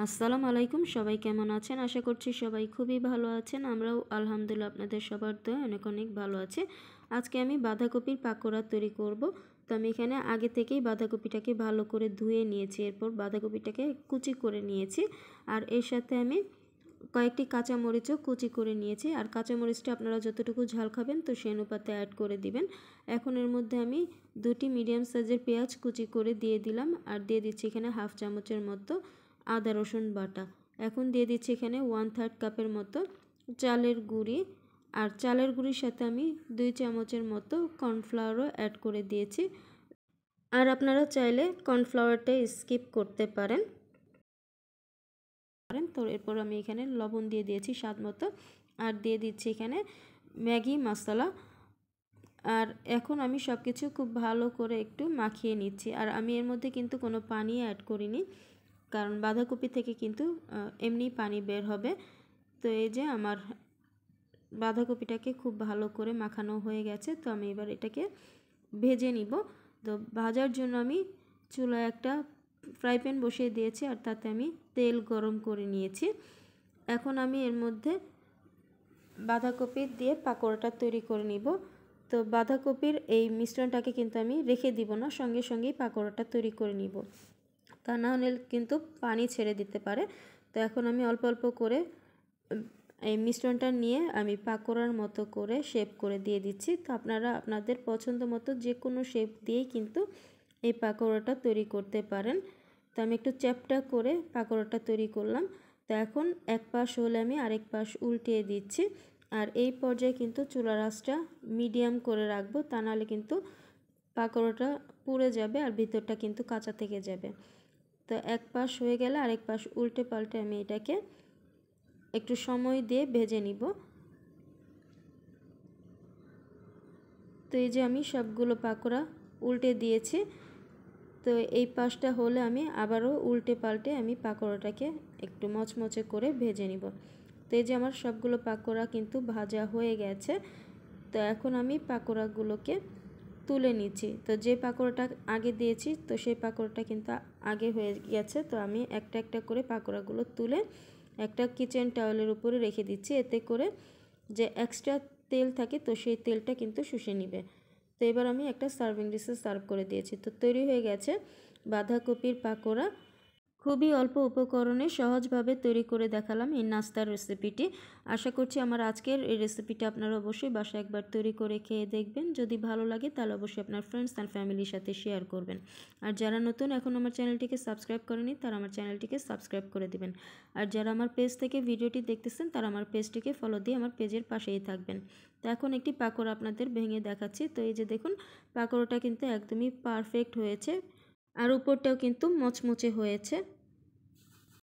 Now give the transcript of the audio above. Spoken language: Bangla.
আসসালামু আলাইকুম। সবাই কেমন আছেন? আশা করছি সবাই খুবই ভালো আছেন। আমরাও আলহামদুলিল্লাহ আপনাদের সবার দয়ায় অনেক অনেক ভালো আছি। আজকে আমি বাঁধাকপির পাকোড়া তৈরি করব। তো আমি এখানে আগে থেকেই বাঁধাকপিটাকে ভালো করে ধুয়ে নিয়েছি, এরপর বাঁধাকপিটাকে কুচি করে নিয়েছি। আর এর সাথে আমি কয়েকটি কাঁচামরিচও কুচি করে নিয়েছি। আর কাঁচামরিচটা আপনারা যতটুকু ঝাল খাবেন তো সেই অনুপাতে অ্যাড করে দিবেন। এখন এর মধ্যে আমি দুটি মিডিয়াম সাইজের পেঁয়াজ কুচি করে দিয়ে দিলাম, আর দিয়ে দিচ্ছি এখানে হাফ চামচের মতো আদা রসুন বাটা। এখন দিয়ে দিচ্ছি এখানে 1/3 কাপের মতো চালের গুঁড়ি, আর চালের গুঁড়ির সাথে আমি 2 চামচের মতো কর্নফ্লাওয়ারও অ্যাড করে দিয়েছি। আর আপনারা চাইলে কর্নফ্লাওয়ারটা স্কিপ করতে পারেন। তো এরপর আমি এখানে লবণ দিয়ে দিয়েছি স্বাদ মতো, আর দিয়ে দিচ্ছি এখানে ম্যাগি মশলা। আর এখন আমি সব কিছু খুব ভালো করে একটু মাখিয়ে নিচ্ছি। আর আমি এর মধ্যে কিন্তু কোনো পানি অ্যাড করিনি, কারণ বাঁধাকপি থেকে কিন্তু এমনি পানি বের হবে। তো এই যে আমার বাঁধাকপিটাকে খুব ভালো করে মাখানো হয়ে গেছে। তো আমি এবার এটাকে ভেজে নিব। তো ভাজার জন্য আমি চুলায় একটা ফ্রাই প্যান বসিয়ে দিয়েছি, আর তাতে আমি তেল গরম করে নিয়েছি। এখন আমি এর মধ্যে বাঁধাকপি দিয়ে পাকোড়াটা তৈরি করে নিব। তো বাঁধাকপির এই মিশ্রণটাকে কিন্তু আমি রেখে দিব না, সঙ্গে সঙ্গেই পাকোড়াটা তৈরি করে নিব, তা না হলে কিন্তু পানি ছেড়ে দিতে পারে। তো এখন আমি অল্প অল্প করে এই মিশ্রণটা নিয়ে আমি পাকোড়ার মতো করে শেপ করে দিয়ে দিচ্ছি। তো আপনারা আপনাদের পছন্দ মতো যে কোনো শেপ দিয়েই কিন্তু এই পাকোড়াটা তৈরি করতে পারেন। তো আমি একটু চ্যাপটা করে পাকোড়াটা তৈরি করলাম। তো এখন এক পাশ হলে আমি আরেক পাশ উল্টিয়ে দিচ্ছি। আর এই পর্যায়ে কিন্তু চুলার আঁচটা মিডিয়াম করে রাখবো, তা নাহলে কিন্তু পাকোড়াটা পুড়ে যাবে আর ভিতরটা কিন্তু কাঁচা থেকে যাবে। তো এক পাশ হয়ে গেলে আরেক পাশ উল্টে পাল্টে আমি এটাকে একটু সময় দিয়ে ভেজে নিব। তো এই যে আমি সবগুলো পাকোড়া উল্টে দিয়েছি। তো এই পাশটা হলে আমি আবারও উল্টে পাল্টে আমি পাকোড়াটাকে একটু মচমচে করে ভেজে নিব। তো এই যে আমার সবগুলো পাকোড়া কিন্তু ভাজা হয়ে গেছে। তো এখন আমি পাকোড়াগুলোকে তুলে নিচ্ছি। তো যে পাকোড়াটা আগে দিয়েছি তো সেই পাকোড়াটা কিন্তু আগে হয়ে গেছে। তো আমি একটা একটা করে পাকোড়াগুলো তুলে একটা কিচেন টাওয়েলের উপরে রেখে দিচ্ছি, এতে করে যে এক্সট্রা তেল থাকে তো সেই তেলটা কিন্তু শুষে নিবে। তো এবার আমি একটা সার্ভিং ডিশে সার্ভ করে দিয়েছি। তো তৈরি হয়ে গেছে বাঁধাকপির পাকোড়া। খুবই অল্প উপকরণে সহজভাবে তৈরি করে দেখালাম এই নাস্তার রেসিপিটি। আশা করছি আমার আজকের এই রেসিপিটা আপনারা অবশ্যই বাসায় একবার তৈরি করে খেয়ে দেখবেন। যদি ভালো লাগে তাহলে অবশ্যই আপনার ফ্রেন্ডস অ্যান্ড ফ্যামিলির সাথে শেয়ার করবেন। আর যারা নতুন এখন আমার চ্যানেলটিকে সাবস্ক্রাইব করেনি তারা আমার চ্যানেলটিকে সাবস্ক্রাইব করে দিবেন। আর যারা আমার পেজ থেকে ভিডিওটি দেখতেছেন তারা আমার পেজটিকে ফলো দিয়ে আমার পেজের পাশেই থাকবেন। তো এখন একটি পাকোড়া আপনাদের ভেঙে দেখাচ্ছি। তো এই যে দেখুন, পাকোড়াটা কিন্তু একদমই পারফেক্ট হয়েছে, আর উপরটাও কিন্তু মচমচে হয়েছে।